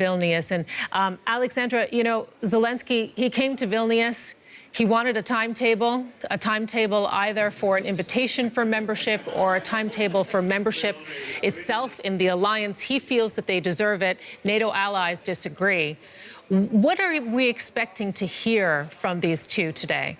Vilnius. And Alexandra, you know, Zelenskyy, he came to Vilnius. He wanted a timetable either for an invitation for membership or a timetable for membership itself in the alliance. He feels that they deserve it. NATO allies disagree. What are we expecting to hear from these two today?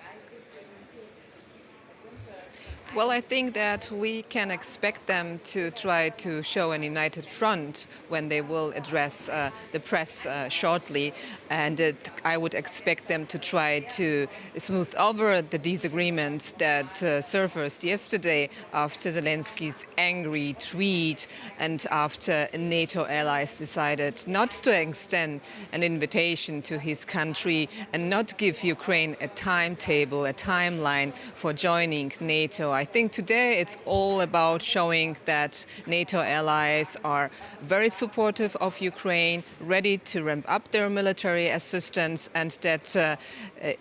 Well, I think that we can expect them to try to show an united front when they will address the press shortly. And I would expect them to try to smooth over the disagreement that surfaced yesterday after Zelenskyy's angry tweet and after NATO allies decided not to extend an invitation to his country and not give Ukraine a timetable, a timeline for joining NATO. I think today it's all about showing that NATO allies are very supportive of Ukraine, ready to ramp up their military assistance, and that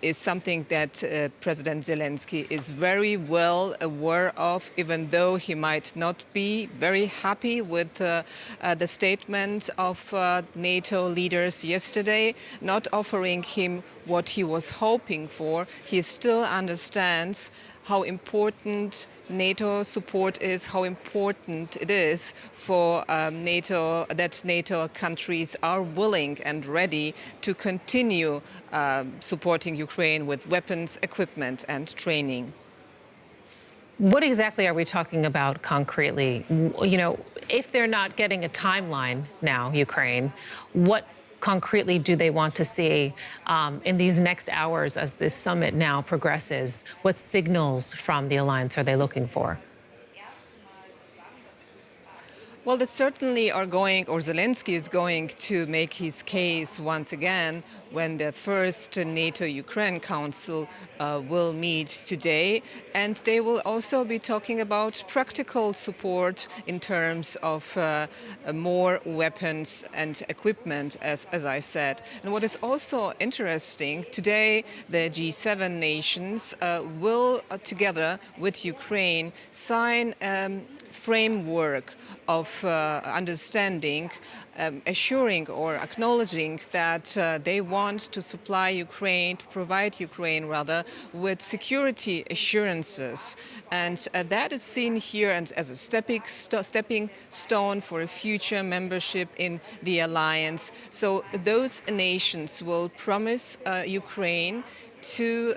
is something that President Zelenskyy is very well aware of, even though he might not be very happy with the statement of NATO leaders yesterday, not offering him what he was hoping for. He still understands how important NATO support is, how important it is for NATO, that NATO countries are willing and ready to continue supporting Ukraine with weapons, equipment and training. What exactly are we talking about concretely? You know, if they're not getting a timeline now, Ukraine, what concretely do they want to see in these next hours as this summit now progresses? What signals from the alliance are they looking for? Well, they certainly are going, or Zelenskyy is going to make his case once again when the first NATO-Ukraine Council will meet today. And they will also be talking about practical support in terms of more weapons and equipment, as I said. And what is also interesting, today the G7 nations will, together with Ukraine, sign framework of understanding, assuring or acknowledging that they want to supply Ukraine, to provide Ukraine rather, with security assurances. And that is seen here as a stepping stone for a future membership in the alliance. So those nations will promise Ukraine to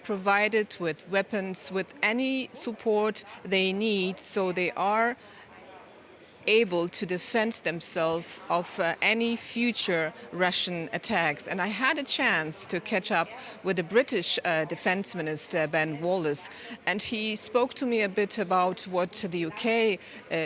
provide it with weapons, with any support they need, so they are able to defend themselves of any future Russian attacks. And I had a chance to catch up with the British Defence Minister, Ben Wallace, and he spoke to me a bit about what the UK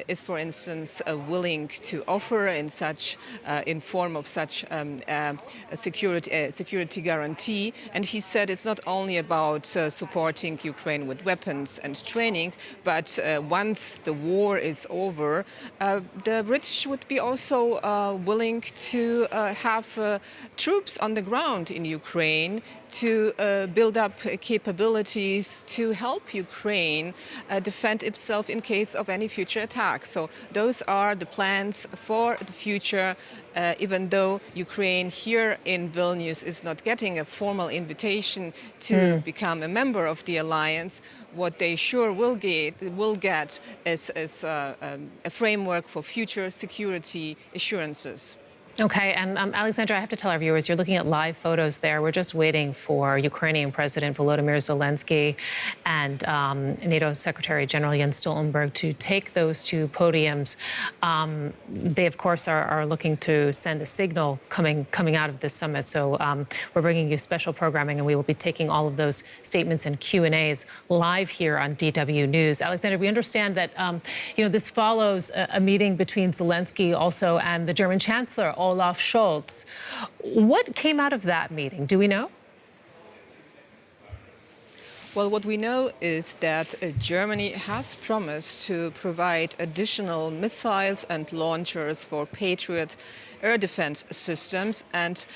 is, for instance, willing to offer in form of such a security guarantee. And he said it's not only about supporting Ukraine with weapons and training, but once the war is over, the British would be also willing to have troops on the ground in Ukraine to build up capabilities to help Ukraine defend itself in case of any future attack. So those are the plans for the future, even though Ukraine here in Vilnius is not getting a formal invitation to become a member of the alliance. What they sure will get is a framework for future security assurances. Okay, and Alexandra, I have to tell our viewers, you're looking at live photos there. We're just waiting for Ukrainian President Volodymyr Zelenskyy and NATO Secretary General Jens Stoltenberg to take those two podiums. They, of course, are looking to send a signal coming out of this summit. So we're bringing you special programming, and we will be taking all of those statements and Q&As live here on DW News. Alexandra, we understand that you know, this follows a meeting between Zelenskyy also and the German Chancellor, Olaf Scholz. What came out of that meeting? Do we know? Well, what we know is that Germany has promised to provide additional missiles and launchers for Patriot air defense systems and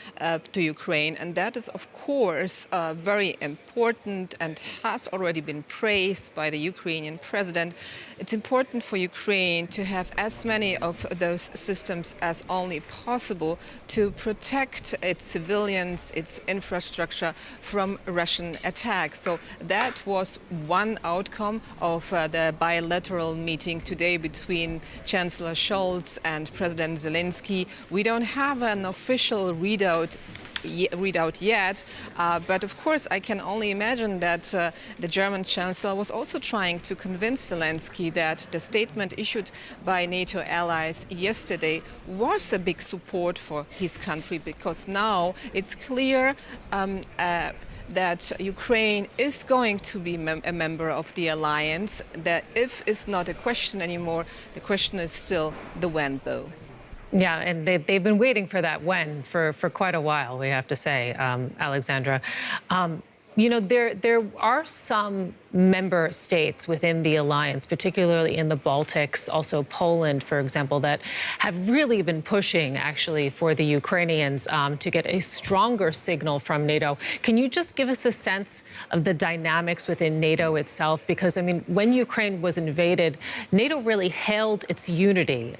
to Ukraine. And that is, of course, very important and has already been praised by the Ukrainian president. It's important for Ukraine to have as many of those systems as only possible to protect its civilians, its infrastructure from Russian attacks. So that was one outcome of the bilateral meeting today between Chancellor Scholz and President Zelenskyy. We don't have an official readout yet, but of course I can only imagine that the German Chancellor was also trying to convince Zelenskyy that the statement issued by NATO allies yesterday was a big support for his country, because now it's clear that Ukraine is going to be a member of the alliance. That if is not a question anymore, the question is still the when, though. Yeah, and they've been waiting for that when for quite a while, we have to say, Alexandra. You know, there are some member states within the alliance, particularly in the Baltics, also Poland, for example, that have really been pushing, actually, for the Ukrainians to get a stronger signal from NATO. Can you just give us a sense of the dynamics within NATO itself? Because, I mean, when Ukraine was invaded, NATO really hailed its unity,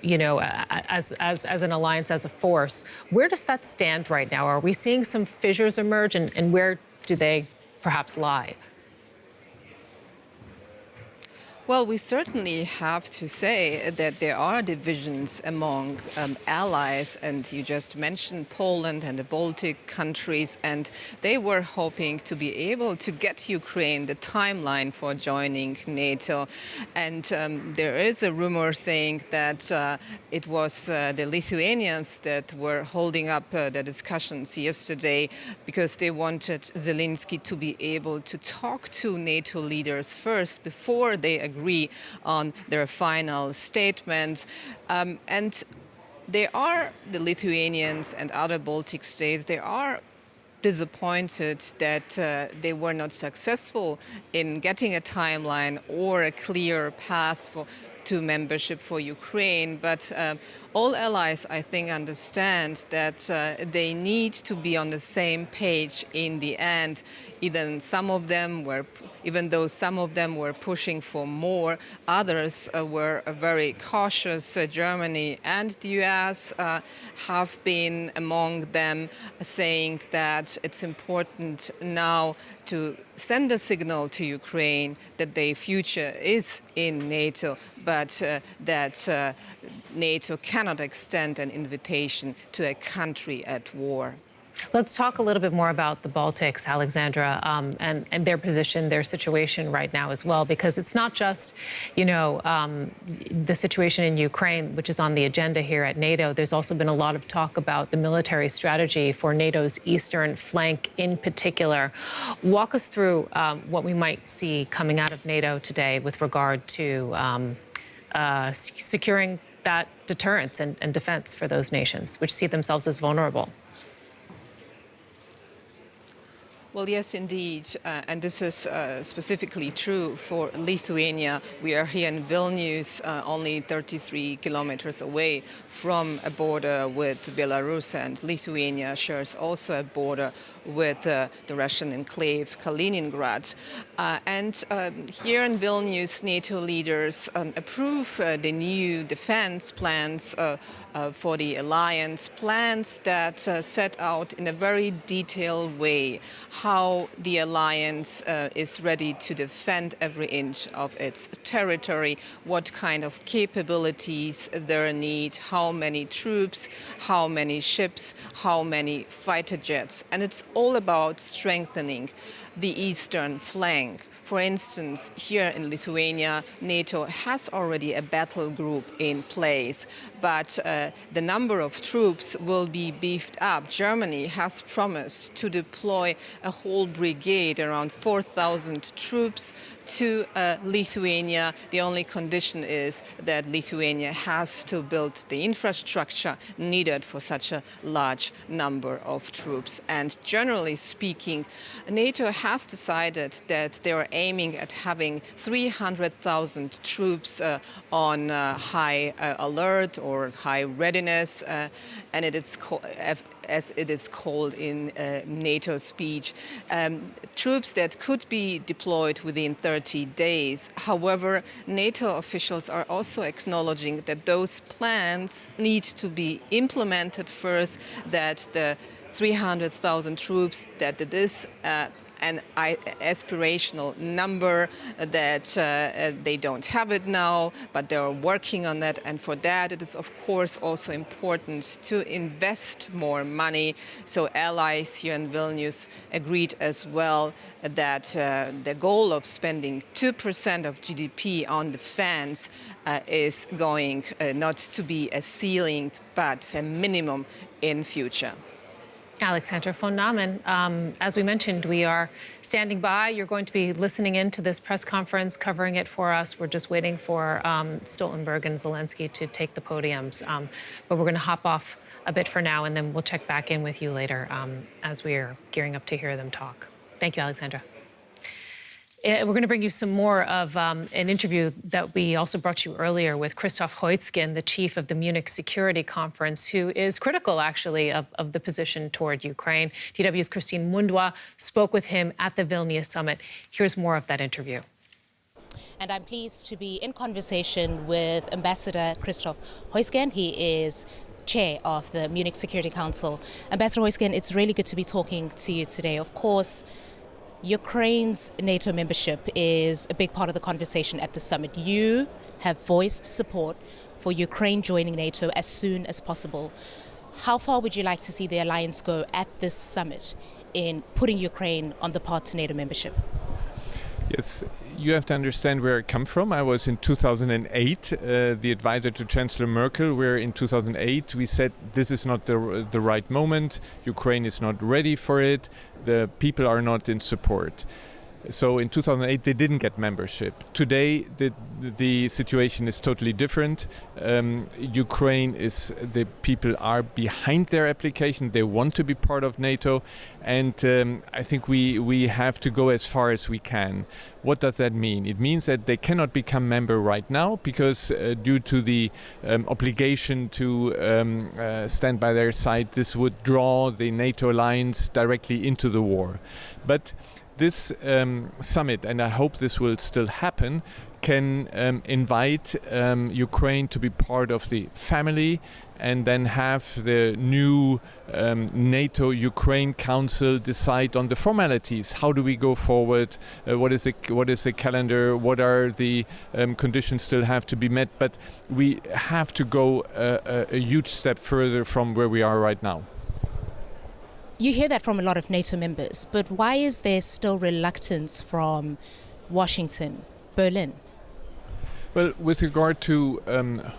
you know, as an alliance, as a force. Where does that stand right now? Are we seeing some fissures emerge, and where do they perhaps lie? Well, we certainly have to say that there are divisions among allies, and you just mentioned Poland and the Baltic countries, and they were hoping to be able to get Ukraine the timeline for joining NATO. And there is a rumor saying that it was the Lithuanians that were holding up the discussions yesterday because they wanted Zelenskyy to be able to talk to NATO leaders first before they agree on their final statement. And there are the Lithuanians and other Baltic states, they are disappointed that they were not successful in getting a timeline or a clear path to membership for Ukraine. But all allies, I think, understand that they need to be on the same page in the end. Even though some of them were pushing for more, others were very cautious. Germany and the US have been among them, saying that it's important now to send a signal to Ukraine that their future is in NATO, but that NATO cannot extend an invitation to a country at war. Let's talk a little bit more about the Baltics, Alexandra, and their position, their situation right now as well, because it's not just, you know, the situation in Ukraine, which is on the agenda here at NATO. There's also been a lot of talk about the military strategy for NATO's eastern flank in particular. Walk us through what we might see coming out of NATO today with regard to securing that deterrence and defense for those nations, which see themselves as vulnerable. Well, yes, indeed. And this is specifically true for Lithuania. We are here in Vilnius, only 33 kilometers away from a border with Belarus, and Lithuania shares also a border with the Russian enclave Kaliningrad. And here in Vilnius, NATO leaders approve the new defense plans for the alliance, plans that set out in a very detailed way how the alliance is ready to defend every inch of its territory, what kind of capabilities there are needed, how many troops, how many ships, how many fighter jets. And it's all about strengthening the eastern flank. For instance, here in Lithuania, NATO has already a battle group in place, but the number of troops will be beefed up. Germany has promised to deploy a whole brigade, around 4,000 troops, to Lithuania. The only condition is that Lithuania has to build the infrastructure needed for such a large number of troops. And generally speaking, NATO has decided that they are aiming at having 300,000 troops on high alert or high readiness, and it is as it is called in NATO speech, troops that could be deployed within 30 days. However, NATO officials are also acknowledging that those plans need to be implemented first, that the 300,000 troops, that it is an aspirational number, that they don't have it now, but they are working on that. And for that, it is, of course, also important to invest more money. So allies here in Vilnius agreed as well that the goal of spending 2% of GDP on defense is going not to be a ceiling, but a minimum in future. Alexandra von Namen, as we mentioned, we are standing by. You're going to be listening in to this press conference, covering it for us. We're just waiting for Stoltenberg and Zelenskyy to take the podiums. But we're going to hop off a bit for now, and then we'll check back in with you later as we're gearing up to hear them talk. Thank you, Alexandra. We're going to bring you some more of an interview that we also brought you earlier with Christoph Heusgen, the chief of the Munich Security Conference, who is critical, actually, of the position toward Ukraine. DW's Christine Mundwa spoke with him at the Vilnius summit. Here's more of that interview. And I'm pleased to be in conversation with Ambassador Christoph Heusgen. He is chair of the Munich Security Council. Ambassador Heusgen, it's really good to be talking to you today. Of course, Ukraine's NATO membership is a big part of the conversation at the summit. You have voiced support for Ukraine joining NATO as soon as possible. How far would you like to see the alliance go at this summit in putting Ukraine on the path to NATO membership? Yes, you have to understand where I come from. I was in 2008 the advisor to Chancellor Merkel, where in 2008 we said this is not the right moment, Ukraine is not ready for it, the people are not in support. So in 2008 they didn't get membership. Today the situation is totally different. Ukraine the people are behind their application. They want to be part of NATO, and I think we have to go as far as we can. What does that mean? It means that they cannot become member right now because due to the obligation to stand by their side, this would draw the NATO alliance directly into the war. But this summit, and I hope this will still happen, can invite Ukraine to be part of the family, and then have the new NATO-Ukraine Council decide on the formalities. How do we go forward? What is the calendar? What are the conditions still have to be met? But we have to go a huge step further from where we are right now. You hear that from a lot of NATO members, but why is there still reluctance from Washington, Berlin? Well, with regard to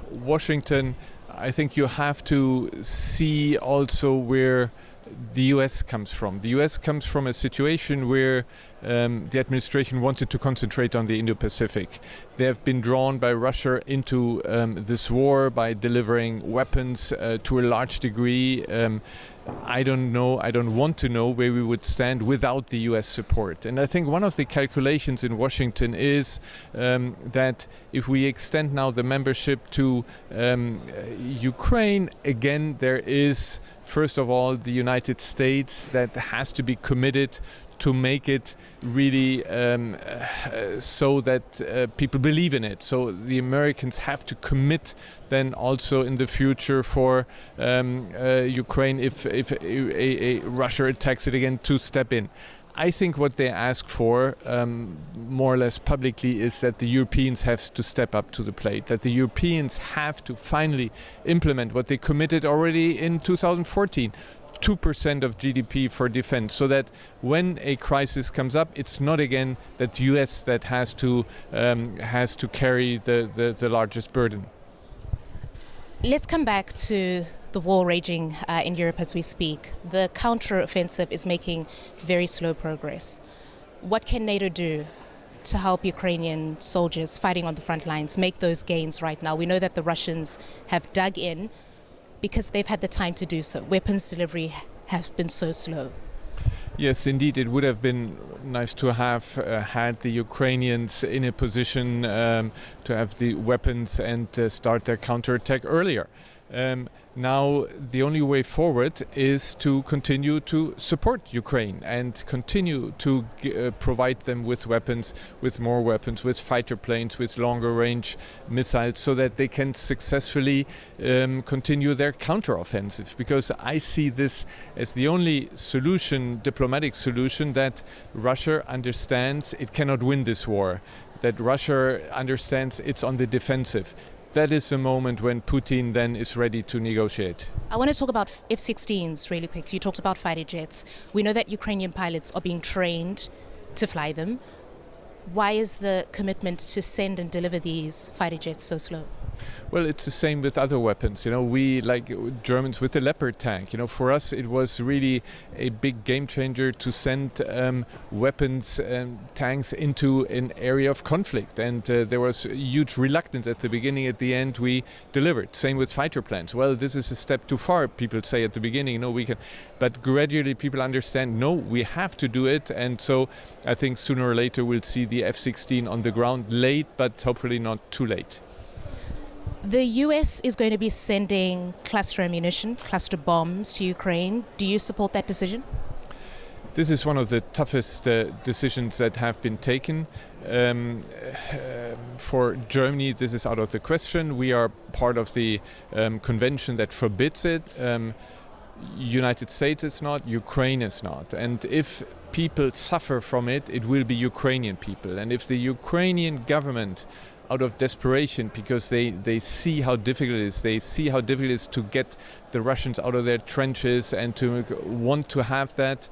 Washington, I think you have to see also where the US comes from. The US comes from a situation where the administration wanted to concentrate on the Indo-Pacific. They have been drawn by Russia into this war by delivering weapons to a large degree. I don't know, I don't want to know where we would stand without the US support. And I think one of the calculations in Washington is that if we extend now the membership to Ukraine, again, there is, first of all, the United States that has to be committed to make it really so that people believe in it. So the Americans have to commit then also in the future for Ukraine, if Russia attacks it again, to step in. I think what they ask for, more or less publicly, is that the Europeans have to step up to the plate, that the Europeans have to finally implement what they committed already in 2014. 2% of GDP for defense, so that when a crisis comes up, it's not again that the US that has to carry the largest burden. Let's come back to the war raging in Europe as we speak. The counter-offensive is making very slow progress. What can NATO do to help Ukrainian soldiers fighting on the front lines make those gains right now? We know that the Russians have dug in because they've had the time to do so. Weapons delivery has been so slow. Yes, indeed, it would have been nice to have had the Ukrainians in a position to have the weapons and start their counterattack earlier. Now, the only way forward is to continue to support Ukraine and continue to provide them with weapons, with more weapons, with fighter planes, with longer range missiles, so that they can successfully continue their counteroffensive. Because I see this as the only solution, diplomatic solution, that Russia understands it cannot win this war, that Russia understands it's on the defensive. That is the moment when Putin then is ready to negotiate. I want to talk about F-16s really quick. You talked about fighter jets. We know that Ukrainian pilots are being trained to fly them. Why is the commitment to send and deliver these fighter jets so slow? Well, it's the same with other weapons. You know, we, like Germans with the Leopard tank, you know, for us it was really a big game changer to send weapons and tanks into an area of conflict. And there was huge reluctance at the beginning. At the end, we delivered. Same with fighter planes. Well, this is a step too far, people say at the beginning. No, we can. But gradually people understand, no, we have to do it. And so I think sooner or later we'll see the F-16 on the ground, late, but hopefully not too late. The US is going to be sending cluster ammunition, cluster bombs to Ukraine. Do you support that decision? This is one of the toughest decisions that have been taken. For Germany, this is out of the question. We are part of the convention that forbids it. United States is not, Ukraine is not. And if people suffer from it, it will be Ukrainian people. And if the Ukrainian government, out of desperation, because they see how difficult it is, they see how difficult it is to get the Russians out of their trenches and to want to have that,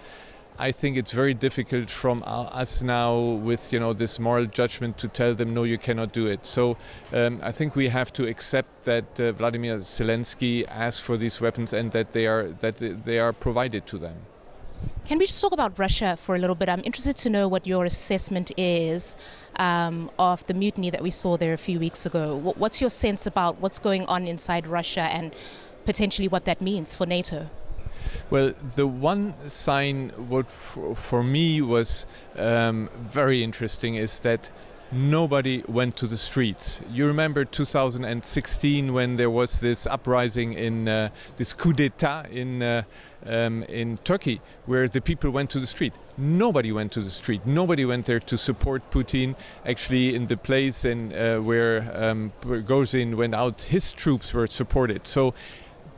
I think it's very difficult from us now with this moral judgment to tell them, no, you cannot do it. So I think we have to accept that Volodymyr Zelenskyy asked for these weapons and that they are provided to them. Can we just talk about Russia for a little bit? I'm interested to know what your assessment is of the mutiny that we saw there a few weeks ago. What's your sense about what's going on inside Russia and potentially what that means for NATO? Well, the one sign what for me was very interesting is that nobody went to the streets. You remember 2016 when there was this uprising in this coup d'etat in Turkey, where the people went to the street. Nobody went to the street. Nobody went there to support Putin. Actually, in the place where Prigozhin went out, his troops were supported. So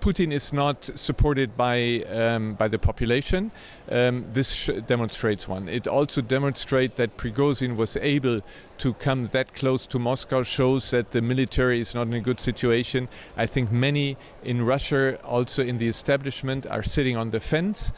Putin is not supported by the population. This demonstrates one. It also demonstrates that Prigozhin was able to come that close to Moscow, shows that the military is not in a good situation. I think many in Russia, also in the establishment, are sitting on the fence.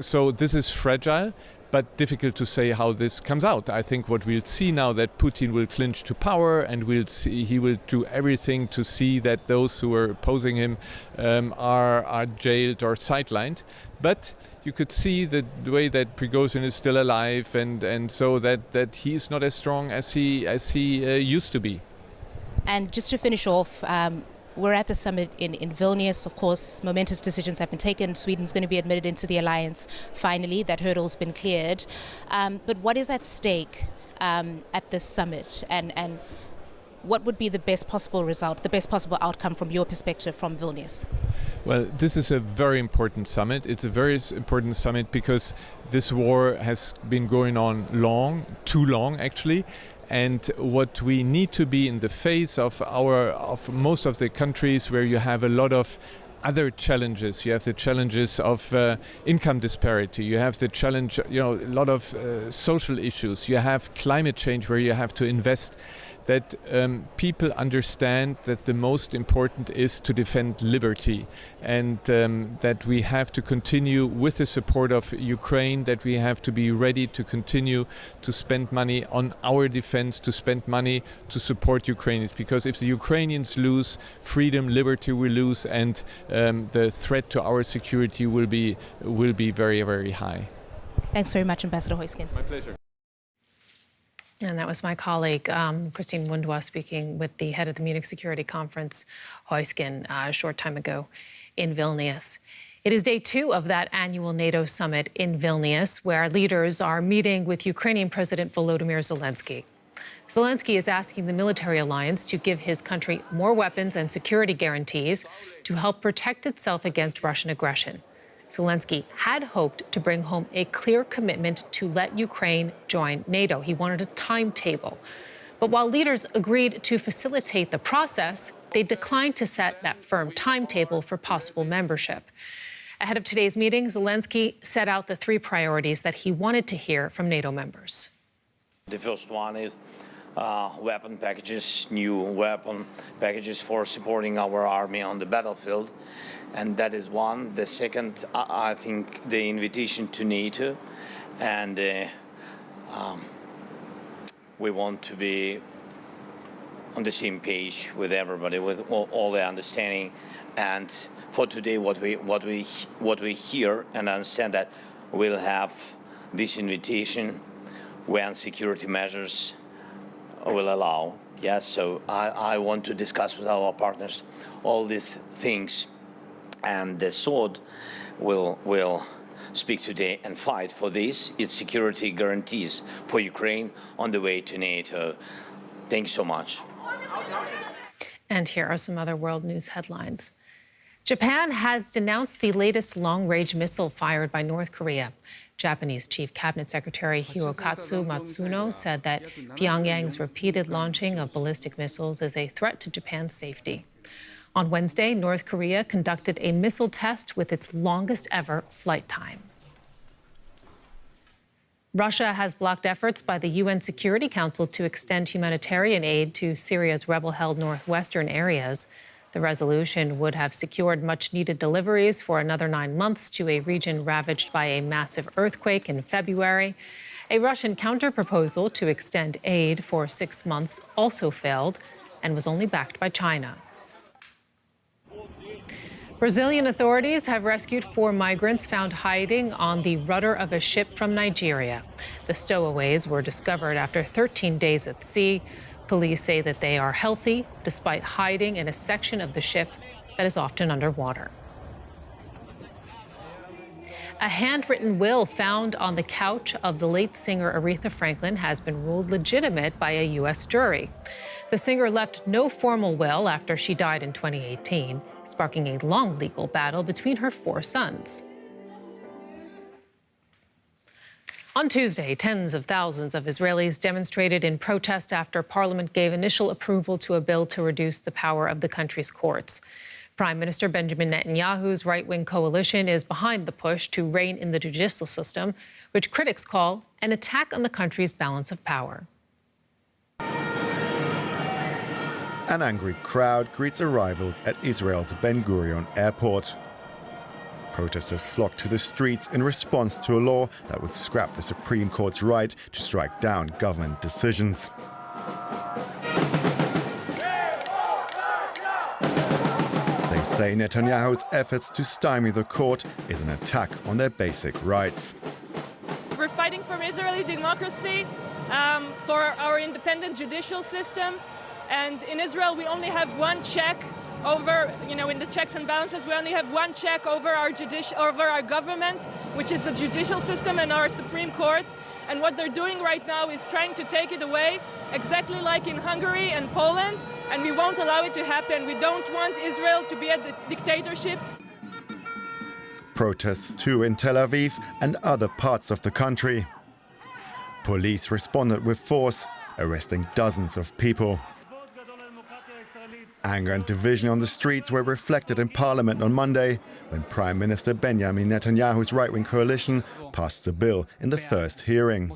So this is fragile, but difficult to say how this comes out. I think what we'll see now that Putin will clinch to power, and he will do everything to see that those who are opposing him are jailed or sidelined. But you could see the way that Prigozhin is still alive, and so that he's not as strong as he used to be. And just to finish off, we're at the summit in Vilnius. Of course, momentous decisions have been taken. Sweden's going to be admitted into the alliance. Finally, that hurdle's been cleared. But what is at stake at this summit? And what would be the best possible result, the best possible outcome from your perspective from Vilnius? Well, this is a very important summit. It's a very important summit because this war has been going on too long actually. And what we need to be in the face of most of the countries where you have a lot of other challenges. You have the challenges of income disparity. You have the challenge, a lot of social issues. You have climate change where you have to invest. That people understand that the most important is to defend liberty, and that we have to continue with the support of Ukraine, that we have to be ready to continue to spend money on our defense, to spend money to support Ukrainians. Because if the Ukrainians lose, freedom, liberty will lose, and the threat to our security will be very, very high. Thanks very much, Ambassador Huysken. My pleasure. And that was my colleague, Christine Wundwa, speaking with the head of the Munich Security Conference, Heusgen, a short time ago in Vilnius. It is day 2 of that annual NATO summit in Vilnius, where leaders are meeting with Ukrainian President Volodymyr Zelenskyy. Zelenskyy is asking the military alliance to give his country more weapons and security guarantees to help protect itself against Russian aggression. Zelenskyy had hoped to bring home a clear commitment to let Ukraine join NATO. He wanted a timetable. But while leaders agreed to facilitate the process, they declined to set that firm timetable for possible membership. Ahead of today's meeting, Zelenskyy set out the 3 priorities that he wanted to hear from NATO members. The first one is weapon packages, new weapon packages for supporting our army on the battlefield. And that is one. The second, I think, the invitation to NATO. And we want to be on the same page with everybody, with all the understanding. And for today, what we hear and understand that we'll have this invitation when security measures will allow. Yes, so I want to discuss with our partners all these things, and the sword will speak today and fight for this. Its security guarantees for Ukraine on the way to NATO. Thank you so much. And here are some other world news headlines. Japan has denounced the latest long-range missile fired by North Korea. Japanese Chief Cabinet Secretary Hirokatsu Matsuno said that Pyongyang's repeated launching of ballistic missiles is a threat to Japan's safety. On Wednesday, North Korea conducted a missile test with its longest ever flight time. Russia has blocked efforts by the UN Security Council to extend humanitarian aid to Syria's rebel-held northwestern areas. The resolution would have secured much-needed deliveries for another 9 months to a region ravaged by a massive earthquake in February. A Russian counter-proposal to extend aid for 6 months also failed and was only backed by China. Brazilian authorities have rescued 4 migrants found hiding on the rudder of a ship from Nigeria. The stowaways were discovered after 13 days at sea. Police say that they are healthy, despite hiding in a section of the ship that is often underwater. A handwritten will found on the couch of the late singer Aretha Franklin has been ruled legitimate by a U.S. jury. The singer left no formal will after she died in 2018, sparking a long legal battle between her 4 sons. On Tuesday, tens of thousands of Israelis demonstrated in protest after Parliament gave initial approval to a bill to reduce the power of the country's courts. Prime Minister Benjamin Netanyahu's right-wing coalition is behind the push to rein in the judicial system, which critics call an attack on the country's balance of power. An angry crowd greets arrivals at Israel's Ben Gurion airport. Protesters flocked to the streets in response to a law that would scrap the Supreme Court's right to strike down government decisions. They say Netanyahu's efforts to stymie the court is an attack on their basic rights. We're fighting for Israeli democracy, for our independent judicial system. And in Israel, we only have one check over, in the checks and balances, we only have one check over our government, which is the judicial system and our Supreme Court. And what they're doing right now is trying to take it away, exactly like in Hungary and Poland. And we won't allow it to happen. We don't want Israel to be a dictatorship. Protests too in Tel Aviv and other parts of the country. Police responded with force, arresting dozens of people. Anger and division on the streets were reflected in Parliament on Monday, when Prime Minister Benjamin Netanyahu's right-wing coalition passed the bill in the first hearing.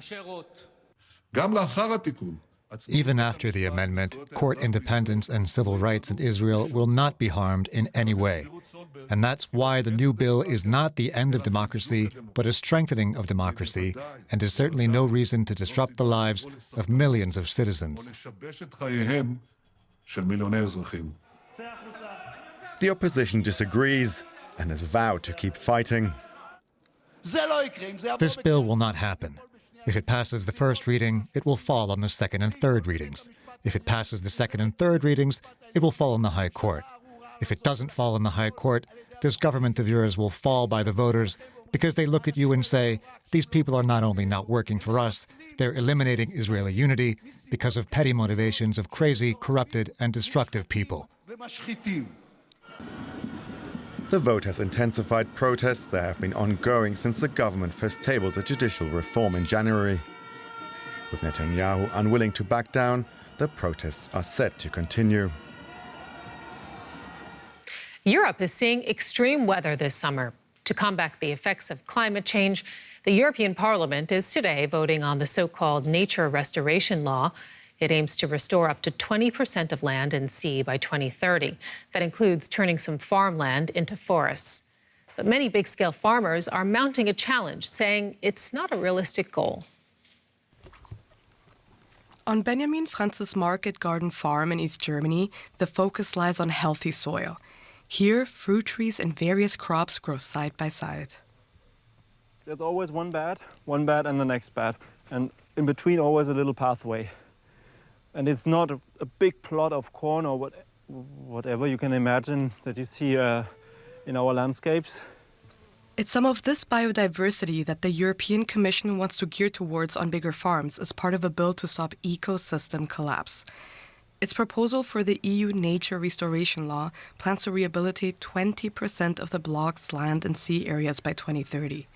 Even after the amendment, court independence and civil rights in Israel will not be harmed in any way. And that's why the new bill is not the end of democracy, but a strengthening of democracy, and is certainly no reason to disrupt the lives of millions of citizens. The opposition disagrees and has vowed to keep fighting. This bill will not happen. If it passes the first reading, it will fall on the second and third readings. If it passes the second and third readings, it will fall in the High Court. If it doesn't fall in the High Court, this government of yours will fall by the voters because they look at you and say, these people are not only not working for us, they're eliminating Israeli unity because of petty motivations of crazy, corrupted, and destructive people. The vote has intensified protests that have been ongoing since the government first tabled a judicial reform in January. With Netanyahu unwilling to back down, the protests are set to continue. Europe is seeing extreme weather this summer. To combat the effects of climate change, the European Parliament is today voting on the so-called nature restoration law. It aims to restore up to 20% of land and sea by 2030. That includes turning some farmland into forests. But many big-scale farmers are mounting a challenge, saying it's not a realistic goal. On Benjamin Franz's Market Garden Farm in East Germany, the focus lies on healthy soil. Here, fruit trees and various crops grow side by side. There's always one bed and the next bed. And in between, always a little pathway. And it's not a big plot of corn or whatever you can imagine that you see in our landscapes. It's some of this biodiversity that the European Commission wants to gear towards on bigger farms as part of a bill to stop ecosystem collapse. Its proposal for the EU nature restoration law plans to rehabilitate 20% of the bloc's land and sea areas by 2030.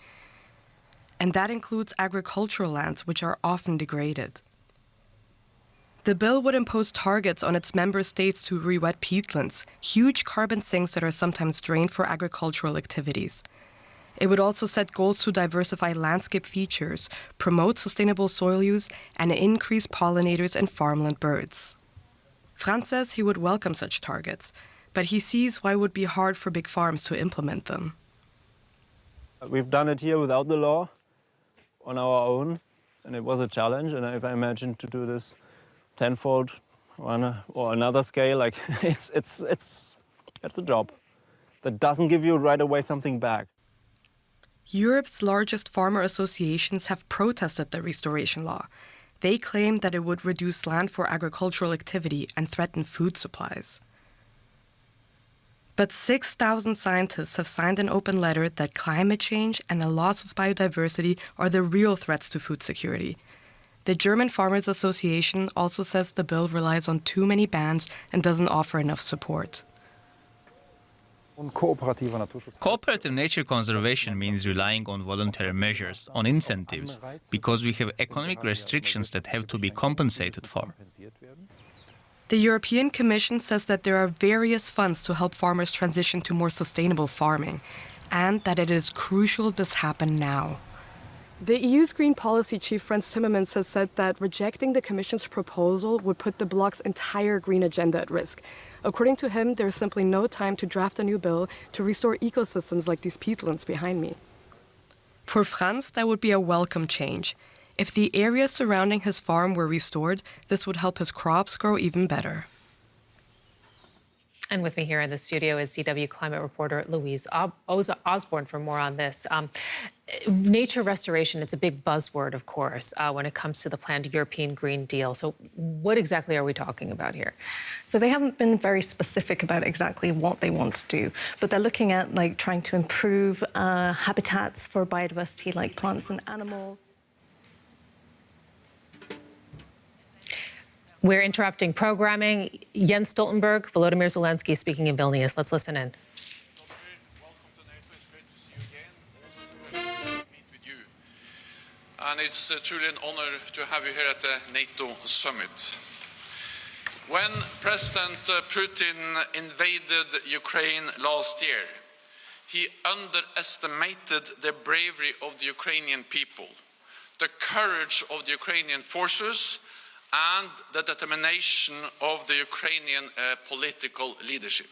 And that includes agricultural lands, which are often degraded. The bill would impose targets on its member states to re-wet peatlands, huge carbon sinks that are sometimes drained for agricultural activities. It would also set goals to diversify landscape features, promote sustainable soil use, and increase pollinators and farmland birds. Franz says he would welcome such targets, but he sees why it would be hard for big farms to implement them. We've done it here without the law, on our own, and it was a challenge. And if I imagine to do this tenfold or another scale, like it's a job that doesn't give you right away something back. Europe's largest farmer associations have protested the restoration law. They claim that it would reduce land for agricultural activity and threaten food supplies. But 6,000 scientists have signed an open letter that climate change and the loss of biodiversity are the real threats to food security. The German Farmers Association also says the bill relies on too many bans and doesn't offer enough support. Cooperative nature conservation means relying on voluntary measures, on incentives, because we have economic restrictions that have to be compensated for. The European Commission says that there are various funds to help farmers transition to more sustainable farming, and that it is crucial this happen now. The EU's Green Policy Chief Frans Timmermans has said that rejecting the Commission's proposal would put the bloc's entire green agenda at risk. According to him, there's simply no time to draft a new bill to restore ecosystems like these peatlands behind me. For Frans, that would be a welcome change. If the areas surrounding his farm were restored, this would help his crops grow even better. And with me here in the studio is CW climate reporter Louise Osborne for more on this. Nature restoration, it's a big buzzword, of course, when it comes to the planned European Green Deal. So what exactly are we talking about here? So they haven't been very specific about exactly what they want to do, but they're looking at trying to improve habitats for biodiversity like plants and animals. We're interrupting programming. Jens Stoltenberg, Volodymyr Zelenskyy speaking in Vilnius. Let's listen in. Welcome to NATO. It's great to see you again. Also, it's great to meet with you. And it's truly an honor to have you here at the NATO summit. When President Putin invaded Ukraine last year, he underestimated the bravery of the Ukrainian people, the courage of the Ukrainian forces, and the determination of the Ukrainian political leadership.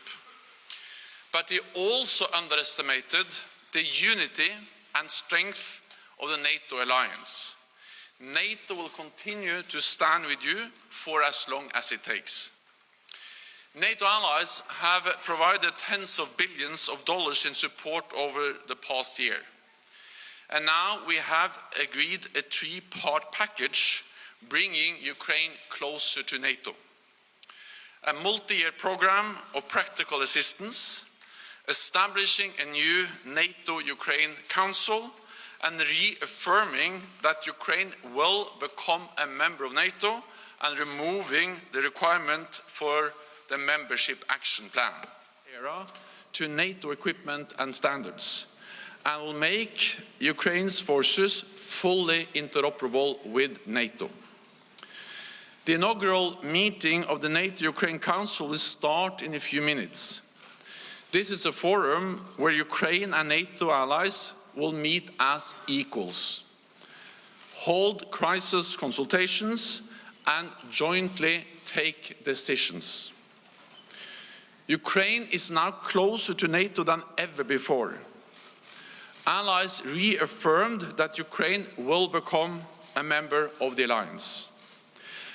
But he also underestimated the unity and strength of the NATO alliance. NATO will continue to stand with you for as long as it takes. NATO allies have provided tens of billions of dollars in support over the past year. And now we have agreed a three-part package bringing Ukraine closer to NATO. A multi-year program of practical assistance, establishing a new NATO-Ukraine Council, and reaffirming that Ukraine will become a member of NATO and removing the requirement for the membership action plan to NATO equipment and standards, and will make Ukraine's forces fully interoperable with NATO. The inaugural meeting of the NATO-Ukraine Council will start in a few minutes. This is a forum where Ukraine and NATO allies will meet as equals, hold crisis consultations, and jointly take decisions. Ukraine is now closer to NATO than ever before. Allies reaffirmed that Ukraine will become a member of the alliance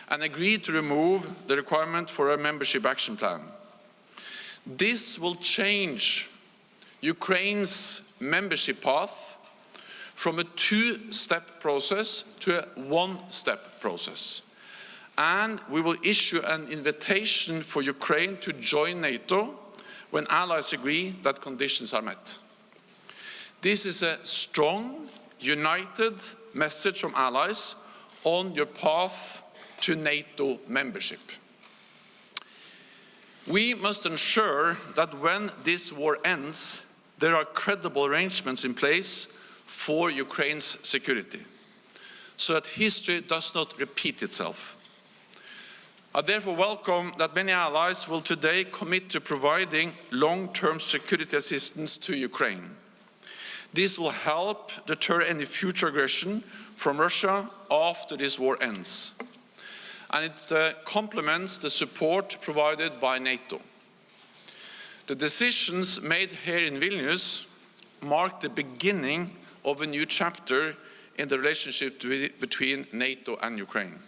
and agreed to remove the requirement for a membership action plan. This will change Ukraine's membership path from a two-step process to a one-step process. And we will issue an invitation for Ukraine to join NATO when allies agree that conditions are met. This is a strong, united message from allies on your path to NATO membership. We must ensure that when this war ends, there are credible arrangements in place for Ukraine's security, so that history does not repeat itself. I therefore welcome that many allies will today commit to providing long-term security assistance to Ukraine. This will help deter any future aggression from Russia after this war ends. And it complements the support provided by NATO. The decisions made here in Vilnius mark the beginning of a new chapter in the relationship between NATO and Ukraine.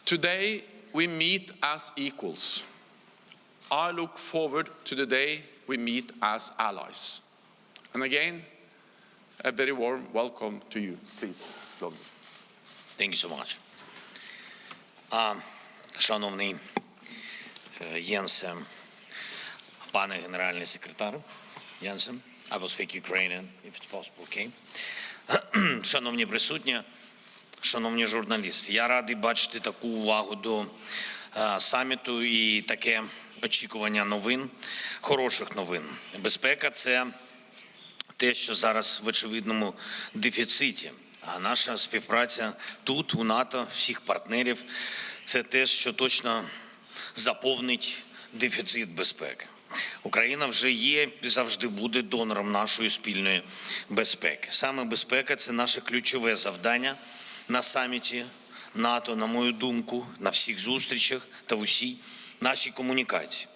Today, we meet as equals. I look forward to the day we meet as allies. And again, a very warm welcome to you. Please, Vladimir. Thank you so much. Шановний Єнсе, пане генеральний секретар, Єнсе, I will speak Ukrainian if it's possible, okay? Шановні присутні, шановні журналісти, я радий бачити таку увагу до саміту і таке очікування новин, хороших новин. Безпека – це те, що зараз в очевидному дефіциті. А наша співпраця тут, у НАТО, всіх партнерів – це те, що точно заповнить дефіцит безпеки. Україна вже є і завжди буде донором нашої спільної безпеки. Саме безпека – це наше ключове завдання на саміті НАТО, на мою думку, на всіх зустрічах та в усій нашій комунікації.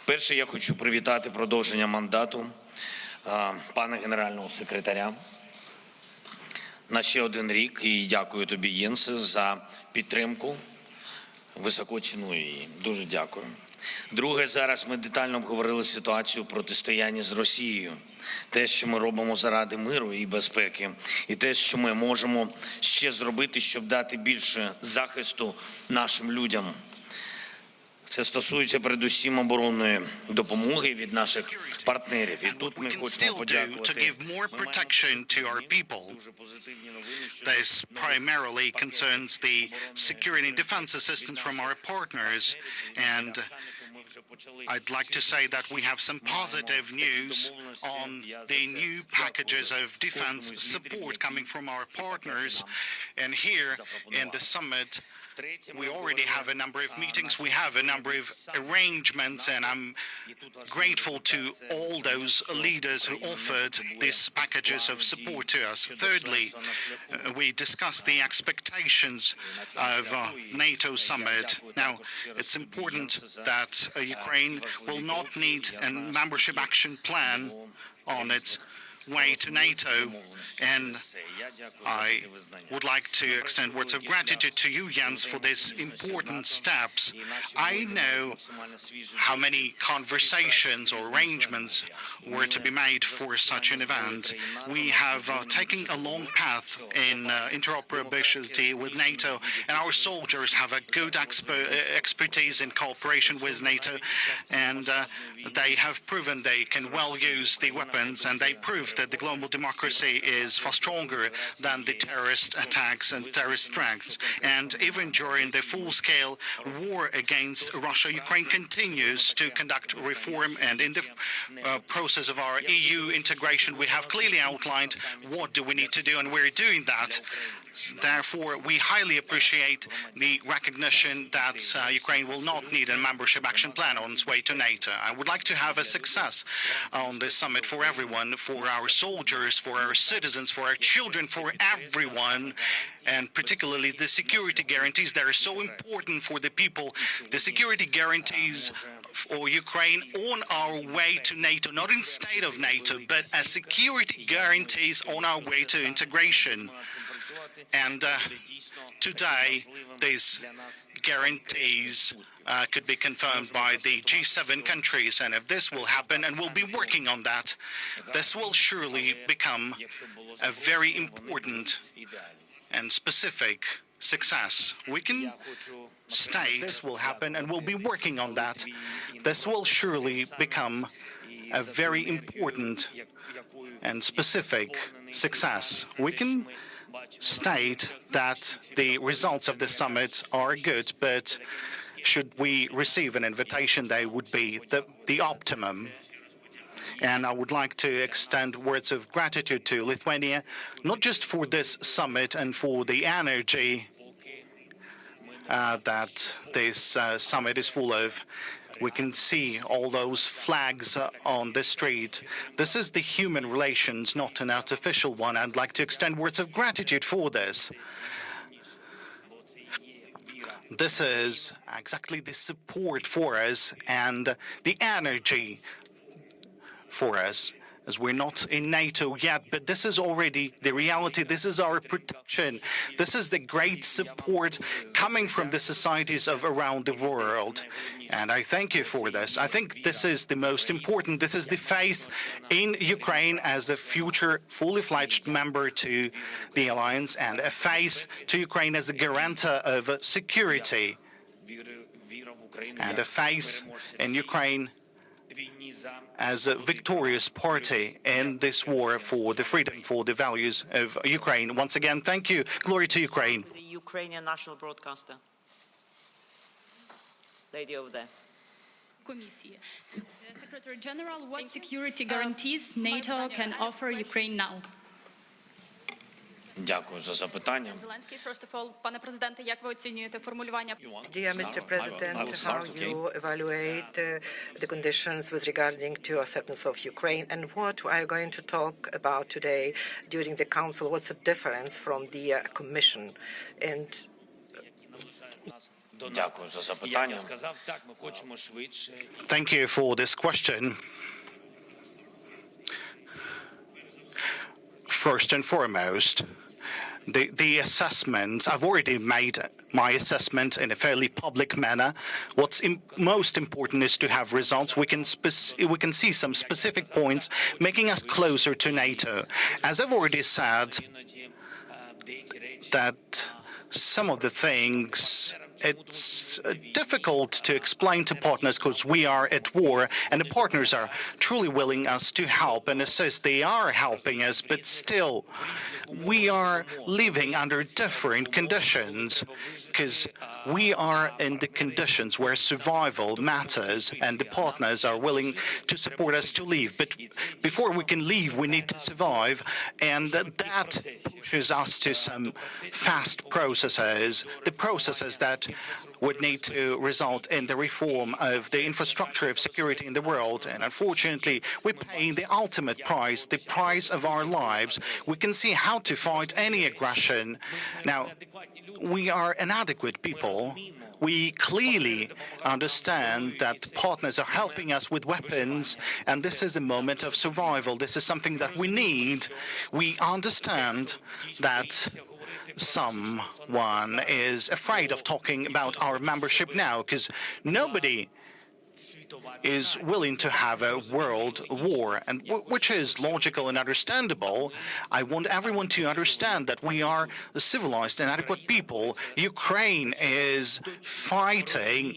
Перше, я хочу привітати продовження мандату пана генерального секретаря на ще один рік. І дякую тобі, Єнсе, за підтримку. Високо ціную її. Дуже дякую. Друге, зараз ми детально обговорили ситуацію протистояння з Росією. Те, що ми робимо заради миру і безпеки, і те, що ми можемо ще зробити, щоб дати більше захисту нашим людям. Це стосується передусім оборонної допомоги від наших партнерів. І тут ми хочемо подякувати. This primarily concerns the security and defense assistance from our partners, and I'd like to say that we have some positive news on the new packages of defense support coming from our partners. And here in the summit, we already have a number of meetings, we have a number of arrangements, and I'm grateful to all those leaders who offered these packages of support to us. Thirdly, we discussed the expectations of NATO summit. Now, it's important that Ukraine will not need a membership action plan on its way to NATO, and I would like to extend words of gratitude to you, Jens, for these important steps. I know how many conversations or arrangements were to be made for such an event. We have taken a long path in interoperability with NATO, and our soldiers have a good expertise in cooperation with NATO, and they have proven they can well use the weapons, and they proved that the global democracy is far stronger than the terrorist attacks and terrorist threats. And even during the full-scale war against Russia, Ukraine continues to conduct reform, and in the process of our EU integration, we have clearly outlined what do we need to do, and we're doing that. Therefore, we highly appreciate the recognition that Ukraine will not need a membership action plan on its way to NATO. I would like to have a success on this summit for everyone, for our soldiers, for our citizens, for our children, for everyone, and particularly the security guarantees that are so important for the people. The security guarantees for Ukraine on our way to NATO, not instead of NATO, but as security guarantees on our way to integration. And today, these guarantees could be confirmed by the G7 countries, and if this will happen, and we'll be working on that, this will surely become a very important and specific success. We can state this will happen, and we'll be working on that. This will surely become a very important and specific success. We can state that the results of the summit are good, but should we receive an invitation, they would be the optimum. And I would like to extend words of gratitude to Lithuania, not just for this summit and for the energy that this summit is full of. We can see all those flags on the street. This is the human relations, not an artificial one. I'd like to extend words of gratitude for this. This is exactly the support for us and the energy for us, as we're not in NATO yet, but this is already the reality. This is our protection. This is the great support coming from the societies of around the world. And I thank you for this. I think this is the most important. This is the faith in Ukraine as a future fully fledged member to the alliance, and a faith to Ukraine as a guarantor of security, and a faith in Ukraine as a victorious party in this war for the freedom, for the values of Ukraine. Once again, thank you. Glory to Ukraine. The Ukrainian national broadcaster. Lady over there. Secretary General, what security guarantees NATO can offer Ukraine now? Дякую за запитання. Zelenskyy, first of all, пане президенте, як ви оцінюєте формулювання? Dear Mr. President, how you evaluate the conditions with regarding to acceptance of Ukraine, and what are you going to talk about today during the Council? What's the difference from the Commission? And Дякую за запитання. Thank you for this question. First and foremost, the assessment, I've already made my assessment in a fairly public manner. What's most important is to have results. We can see some specific points making us closer to NATO. As I've already said, that some of the things, it's difficult to explain to partners because we are at war, and the partners are truly willing us to help and assist. They are helping us, but still we are living under different conditions, because we are in the conditions where survival matters, and the partners are willing to support us to leave. But before we can leave, we need to survive, and that pushes us to some fast processes, the processes that would need to result in the reform of the infrastructure of security in the world. And unfortunately, we're paying the ultimate price, the price of our lives. We can see how to fight any aggression. Now, we are inadequate people. we clearly understand that partners are helping us with weapons, and this is a moment of survival. This is something that we need. We understand that someone is afraid of talking about our membership now, because nobody is willing to have a world war, and which is logical and understandable. I want everyone to understand that we are civilized and adequate people. Ukraine is fighting,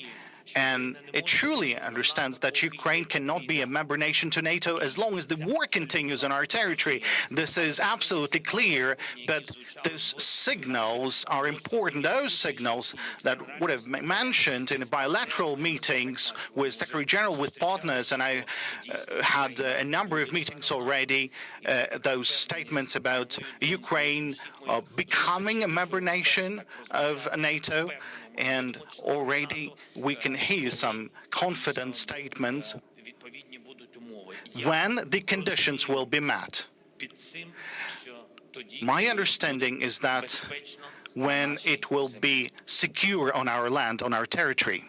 and it truly understands that Ukraine cannot be a member nation to NATO as long as the war continues on our territory. This is absolutely clear, but those signals are important. Those signals that would have been mentioned in bilateral meetings with Secretary General, with partners, and I had a number of meetings already, those statements about Ukraine becoming a member nation of NATO. And already we can hear some confident statements when the conditions will be met. My understanding is that when it will be secure on our land, on our territory.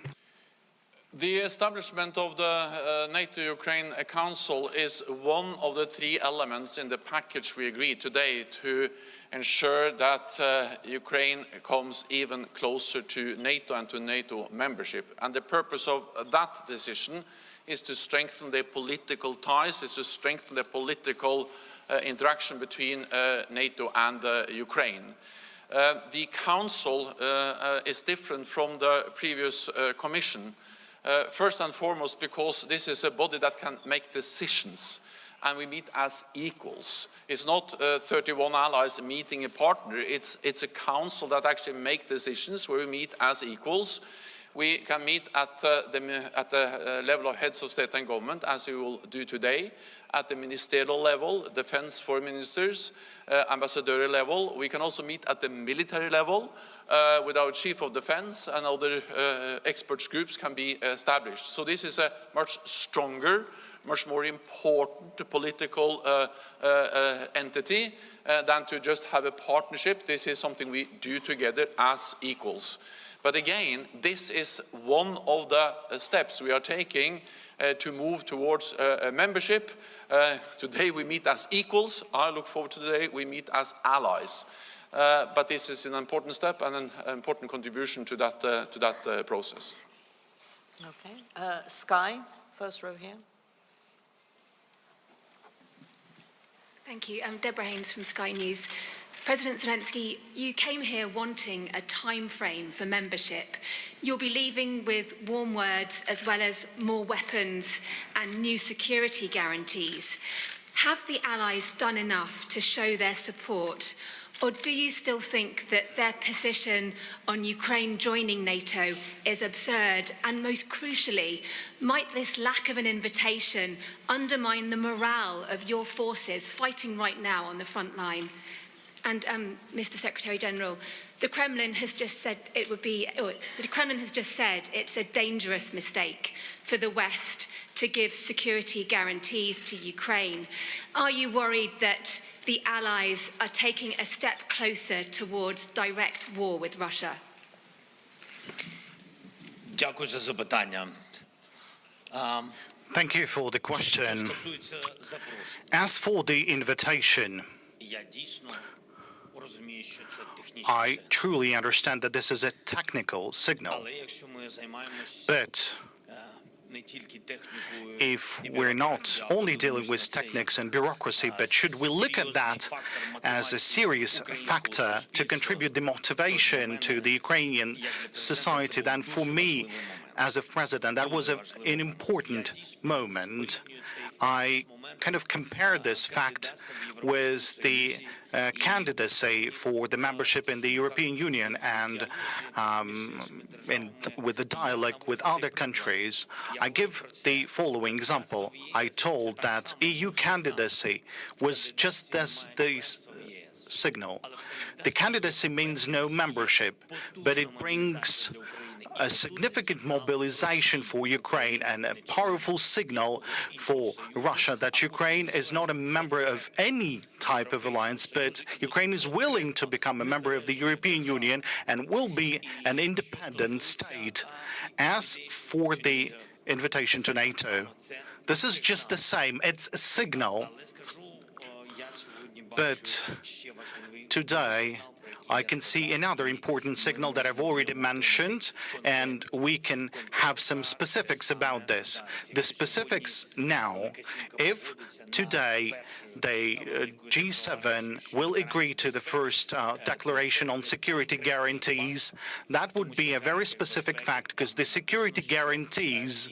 The establishment of the NATO-Ukraine Council is one of the three elements in the package we agreed today to ensure that Ukraine comes even closer to NATO and to NATO membership. And the purpose of that decision is to strengthen the political ties, is to strengthen the political interaction between NATO and Ukraine. The Council is different from the previous Commission. First and foremost because this is a body that can make decisions, and we meet as equals. It's not 31 allies meeting a partner, it's a council that actually makes decisions where we meet as equals. We can meet at the level of heads of state and government, as we will do today, at the ministerial level, defense foreign ministers, ambassadorial level. We can also meet at the military level, with our chief of defense, and other experts groups can be established. So this is a much stronger, much more important political entity than to just have a partnership. This is something we do together as equals. But again, this is one of the steps we are taking to move towards a membership. Today we meet as equals. I look forward to the day we meet as allies. But this is an important step and an important contribution to that process. Okay. Sky, first row here. Thank you. I'm Deborah Haynes from Sky News. President Zelenskyy, you came here wanting a time frame for membership. You'll be leaving with warm words as well as more weapons and new security guarantees. Have the Allies done enough to show their support? Or do you still think that their position on Ukraine joining NATO is absurd? And most crucially, might this lack of an invitation undermine the morale of your forces fighting right now on the front line? And Mr. Secretary General, the Kremlin has just said it's a dangerous mistake for the West to give security guarantees to Ukraine. Are you worried that the Allies are taking a step closer towards direct war with Russia? Thank you for the question. As for the invitation, I truly understand that this is a technical signal, but if we're not only dealing with techniques and bureaucracy, but should we look at that as a serious factor to contribute the motivation to the Ukrainian society, then for me, as a president, that was an important moment. I kind of compared this fact with the candidacy for the membership in the European Union and with the dialogue with other countries. I give the following example. I told that EU candidacy was just this signal. The candidacy means no membership, but it brings a significant mobilization for Ukraine and a powerful signal for Russia that Ukraine is not a member of any type of alliance, but Ukraine is willing to become a member of the European Union and will be an independent state. As for the invitation to NATO, this is just the same. It's a signal. But today, I can see another important signal that I've already mentioned, and we can have some specifics about this. The specifics now, if today the G7 will agree to the first declaration on security guarantees, that would be a very specific fact, because the security guarantees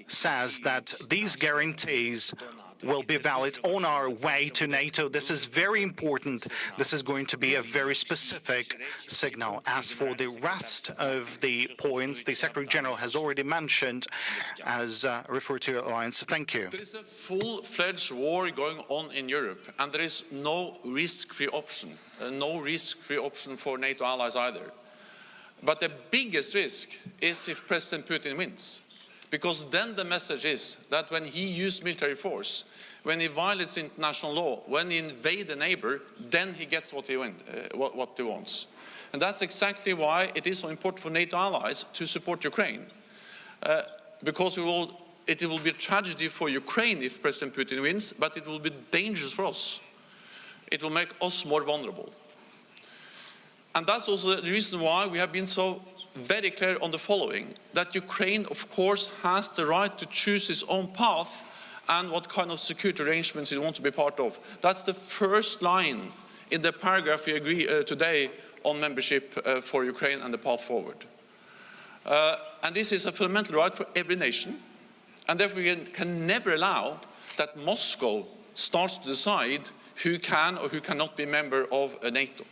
says that these guarantees will be valid on our way to NATO. This is very important. This is going to be a very specific signal. As for the rest of the points, the Secretary General has already mentioned as referred to alliance. Thank you. There is a full-fledged war going on in Europe, and there is no risk-free option, for NATO allies either. But the biggest risk is if President Putin wins, because then the message is that when he uses military force, when he violates international law, when he invades a neighbor, then he gets what he wants. And that's exactly why it is so important for NATO allies to support Ukraine. Because it will be a tragedy for Ukraine if President Putin wins, but it will be dangerous for us. It will make us more vulnerable. And that's also the reason why we have been so very clear on the following, that Ukraine, of course, has the right to choose its own path and what kind of security arrangements it wants to be part of. That's the first line in the paragraph we agree today on membership for Ukraine and the path forward. And this is a fundamental right for every nation, and therefore we can never allow that Moscow starts to decide who can or who cannot be a member of NATO.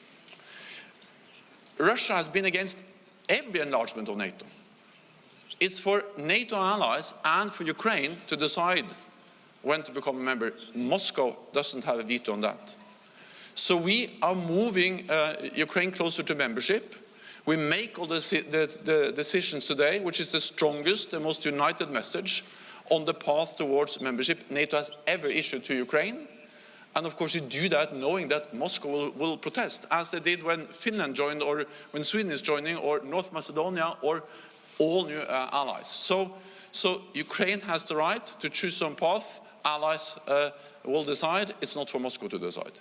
Russia has been against every enlargement of NATO. It's for NATO allies and for Ukraine to decide when to become a member. Moscow doesn't have a veto on that. So we are moving Ukraine closer to membership. We make all the decisions today, which is the strongest, the most united message on the path towards membership NATO has ever issued to Ukraine. And of course you do that knowing that Moscow will protest, as they did when Finland joined, or when Sweden is joining, or North Macedonia, or all new allies. So Ukraine has the right to choose some path. Allies will decide. It's not for Moscow to decide.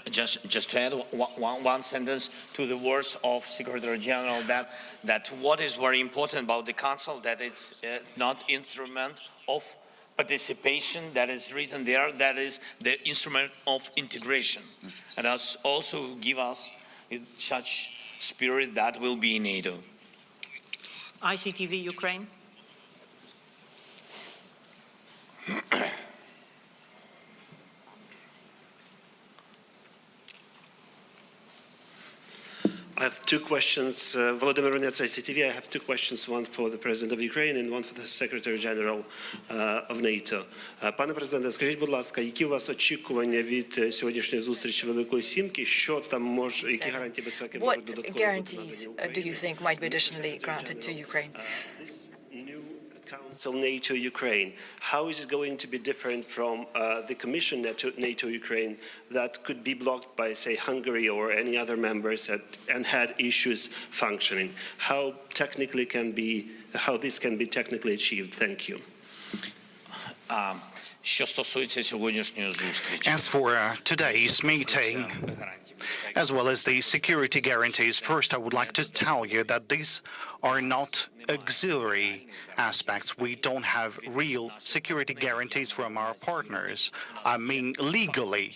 Just to add one sentence to the words of Secretary General, that what is very important about the Council, that it's not instrument of participation that is written there, that is the instrument of integration. And that's also give us such spirit that will be in NATO. ICTV Ukraine. I have two questions. Volodymyr Zelenskyy, ICTV. I have two questions, one for the President of Ukraine and one for the Secretary General of NATO. Пане Президенте, скажіть, будь ласка, які у вас очікування від сьогоднішньої зустрічі Великої Сімки? Що там може, які гарантії безпеки можуть додатково бути надані Україні? Do you think might be additionally granted to Ukraine? Council NATO-Ukraine, how is it going to be different from the Commission NATO-Ukraine that could be blocked by, say, Hungary or any other members and had issues functioning? How this can be technically achieved? Thank you. As for today's meeting, as well as the security guarantees, first I would like to tell you that these are not auxiliary aspects. We don't have real security guarantees from our partners. I mean, legally,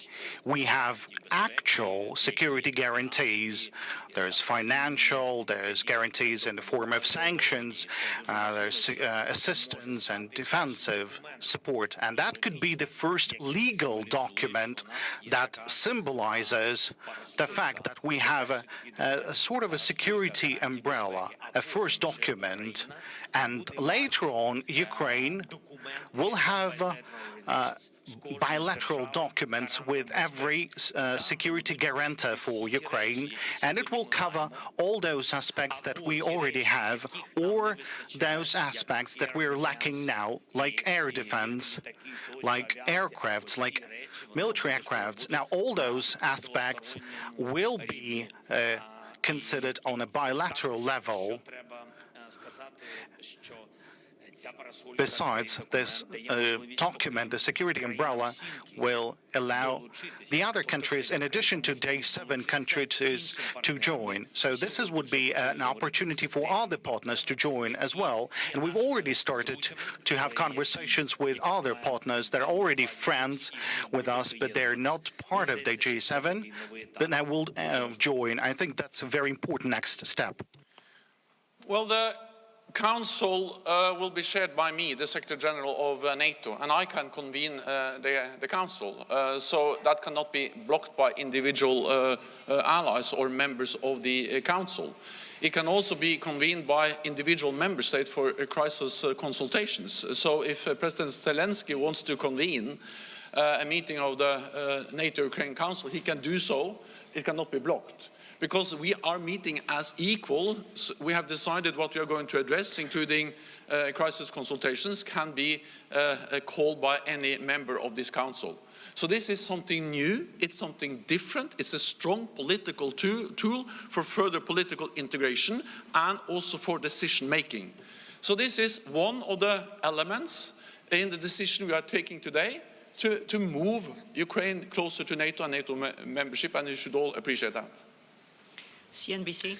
we have actual security guarantees. There's financial, there's guarantees in the form of sanctions, there's assistance and defensive support. And that could be the first legal document that symbolizes the fact that we have a sort of a security umbrella, a first document end. And later on, Ukraine will have bilateral documents with every security guarantor for Ukraine, and it will cover all those aspects that we already have or those aspects that we're lacking now, like air defense, like aircrafts, like military aircrafts. Now, all those aspects will be considered on a bilateral level. Besides, this document, the security umbrella, will allow the other countries, in addition to Day 7 countries, to join. So this would be an opportunity for other partners to join as well. And we've already started to have conversations with other partners that are already friends with us, but they're not part of the G7, but now will join. I think that's a very important next step. Well, the Council will be chaired by me, the Secretary General of NATO, and I can convene the Council. So that cannot be blocked by individual allies or members of the Council. It can also be convened by individual member states for crisis consultations. So if President Zelenskyy wants to convene a meeting of the NATO-Ukraine Council, he can do so. It cannot be blocked. Because we are meeting as equals, we have decided what we are going to address, including crisis consultations, can be called by any member of this council. So this is something new, it's something different, it's a strong political tool for further political integration and also for decision making. So this is one of the elements in the decision we are taking today to move Ukraine closer to NATO and NATO membership, and you should all appreciate that. CNBC.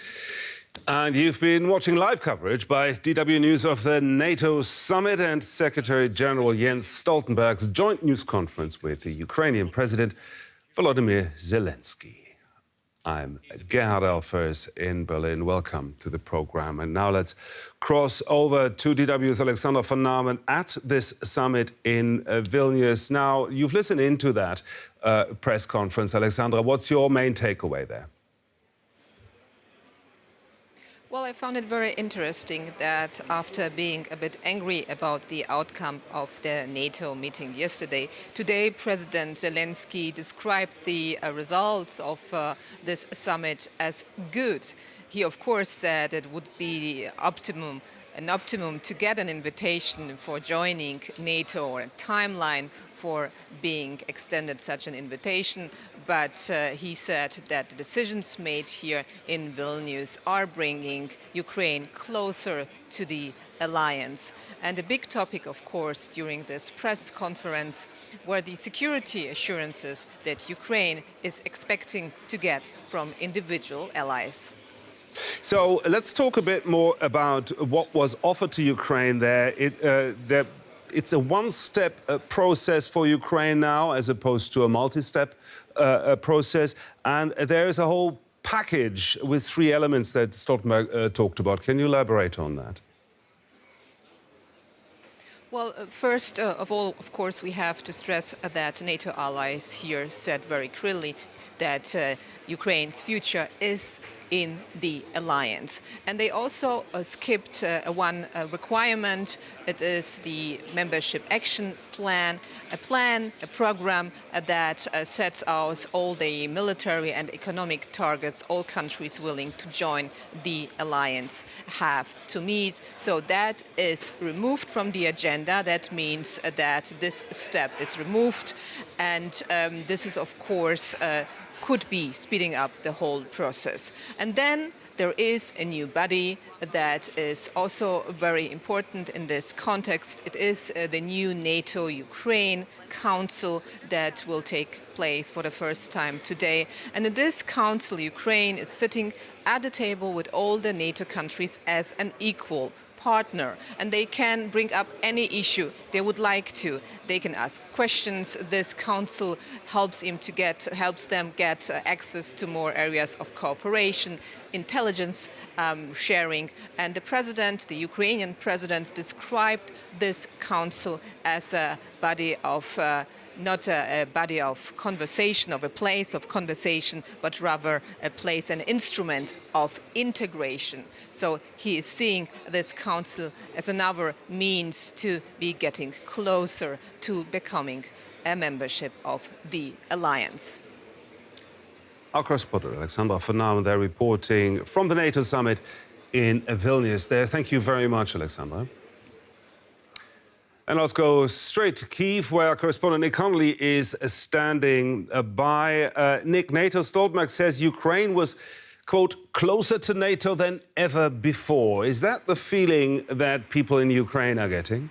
And you've been watching live coverage by DW News of the NATO summit and Secretary General Jens Stoltenberg's joint news conference with the Ukrainian President Volodymyr Zelenskyy. I'm Gerhard Elfers in Berlin. Welcome to the program. And now let's cross over to DW's Alexandra von Namen at this summit in Vilnius. Now, you've listened into that press conference. Alexandra, what's your main takeaway there? Well, I found it very interesting that after being a bit angry about the outcome of the NATO meeting yesterday, today President Zelenskyy described the results of this summit as good. He, of course, said it would be an optimum to get an invitation for joining NATO or a timeline for being extended such an invitation. But he said that the decisions made here in Vilnius are bringing Ukraine closer to the alliance. And a big topic, of course, during this press conference were the security assurances that Ukraine is expecting to get from individual allies. So let's talk a bit more about what was offered to Ukraine there. It's a one-step process for Ukraine now, as opposed to a multi-step process. And there is a whole package with 3 elements that Stoltenberg talked about. Can you elaborate on that? Well, first of all, of course, we have to stress that NATO allies here said very clearly that Ukraine's future is in the alliance. And they also skipped one requirement. It is the membership action plan, a program that sets out all the military and economic targets all countries willing to join the alliance have to meet. So that is removed from the agenda. That means that this step is removed. And this is, of course, could be speeding up the whole process. And then there is a new body that is also very important in this context. It is the new NATO-Ukraine Council that will take place for the first time today. And in this council, Ukraine is sitting at the table with all the NATO countries as an equal partner, and they can bring up any issue they would like to. They can ask questions. This council helps them get access to more areas of cooperation, intelligence sharing. And the Ukrainian president, described this council as a body of not a body of conversation, of a place of conversation, but rather a place, an instrument of integration. So he is seeing this council as another means to be getting closer to becoming a membership of the alliance. Our correspondent, Alexandra Fernand, they're reporting from the NATO summit in Vilnius there. Thank you very much, Alexandra. And let's go straight to Kyiv, where our correspondent Nick Connolly is standing by. Nick, NATO Stoltenberg says Ukraine was, quote, closer to NATO than ever before. Is that the feeling that people in Ukraine are getting?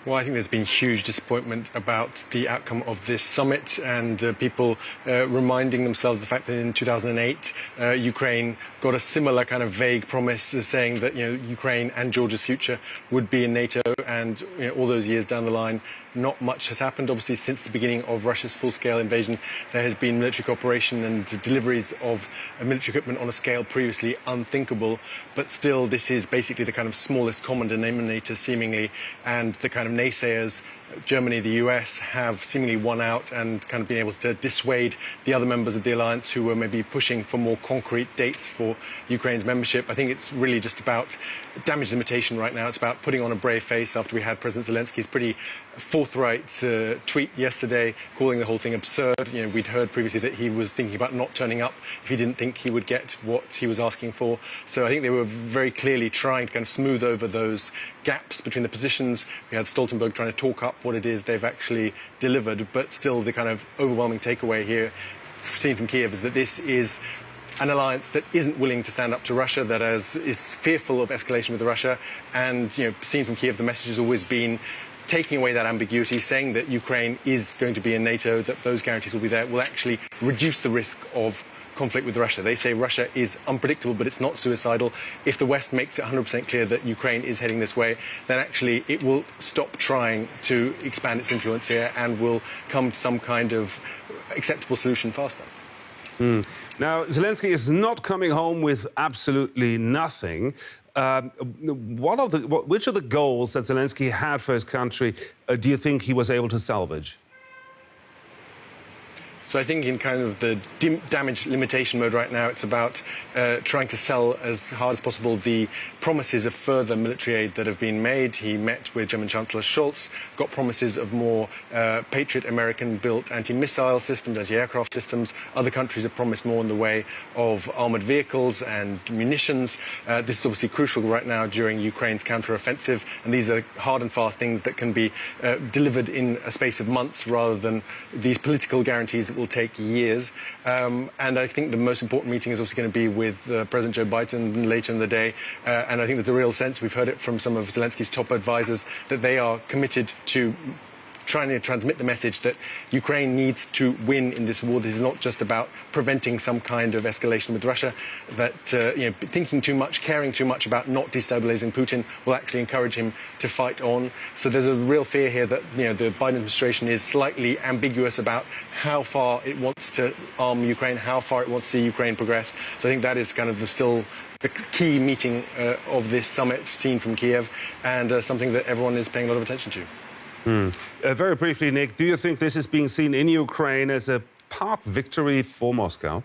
Well, I think there's been huge disappointment about the outcome of this summit, and people reminding themselves the fact that in 2008, Ukraine got a similar kind of vague promise saying that Ukraine and Georgia's future would be in NATO, and all those years down the line, not much has happened. Obviously, since the beginning of Russia's full-scale invasion, there has been military cooperation and deliveries of military equipment on a scale previously unthinkable. But still, this is basically the kind of smallest common denominator, seemingly, and the kind of naysayers, Germany, the US, have seemingly won out and kind of been able to dissuade the other members of the alliance who were maybe pushing for more concrete dates for Ukraine's membership. I think it's really just about damage limitation right now. It's about putting on a brave face after we had President Zelensky's pretty forthright tweet yesterday calling the whole thing absurd. We'd heard previously that he was thinking about not turning up if he didn't think he would get what he was asking for. So I think they were very clearly trying to kind of smooth over those gaps between the positions. We had Stoltenberg trying to talk up what it is they've actually delivered, but still the kind of overwhelming takeaway here seen from Kyiv is that this is an alliance that isn't willing to stand up to Russia, that is fearful of escalation with Russia, and seen from Kyiv the message has always been taking away that ambiguity, saying that Ukraine is going to be in NATO, that those guarantees will be there, will actually reduce the risk of conflict with Russia. They say Russia is unpredictable, but it's not suicidal. If the West makes it 100% clear that Ukraine is heading this way, then actually it will stop trying to expand its influence here and will come to some kind of acceptable solution faster. Now, Zelensky is not coming home with absolutely nothing. Which of the goals that Zelensky had for his country do you think he was able to salvage? So I think in kind of the damage limitation mode right now, it's about trying to sell as hard as possible the promises of further military aid that have been made. He met with German Chancellor Scholz, got promises of more Patriot American-built anti-missile systems, anti-aircraft systems. Other countries have promised more in the way of armoured vehicles and munitions. This is obviously crucial right now during Ukraine's counter-offensive, and these are hard and fast things that can be delivered in a space of months rather than these political guarantees that will take years. And I think the most important meeting is also going to be with President Joe Biden later in the day. And I think there's a real sense, we've heard it from some of Zelensky's top advisors, that they are committed to trying to transmit the message that Ukraine needs to win in this war. This is not just about preventing some kind of escalation with Russia, that thinking too much, caring too much about not destabilizing Putin will actually encourage him to fight on. So there's a real fear here that the Biden administration is slightly ambiguous about how far it wants to arm Ukraine, how far it wants to see Ukraine progress. So I think that is kind of still the key meeting of this summit seen from Kyiv, and something that everyone is paying a lot of attention to. Very briefly, Nick, do you think this is being seen in Ukraine as a part victory for Moscow?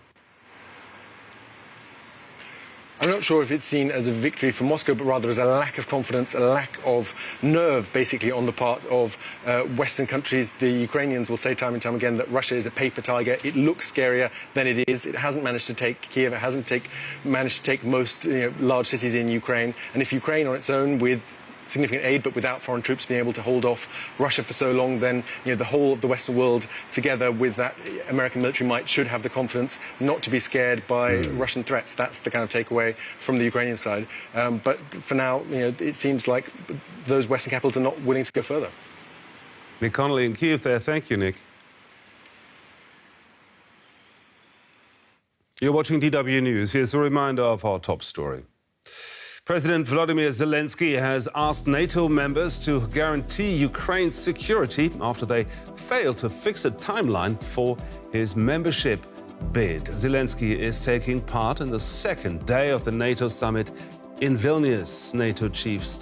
I'm not sure if it's seen as a victory for Moscow, but rather as a lack of confidence, a lack of nerve, basically, on the part of Western countries. The Ukrainians will say time and time again that Russia is a paper tiger. It looks scarier than it is. It hasn't managed to take Kyiv. It hasn't managed to take most large cities in Ukraine. And if Ukraine on its own, with significant aid, but without foreign troops being able to hold off Russia for so long, then the whole of the Western world, together with that American military might, should have the confidence not to be scared by Russian threats. That's the kind of takeaway from the Ukrainian side. But for now, it seems like those Western capitals are not willing to go further. Nick Connolly in Kyiv there. Thank you, Nick. You're watching DW News. Here's a reminder of our top story. President Volodymyr Zelenskyy has asked NATO members to guarantee Ukraine's security after they failed to fix a timeline for his membership bid. Zelenskyy is taking part in the second day of the NATO summit in Vilnius. NATO chief Stoltenberg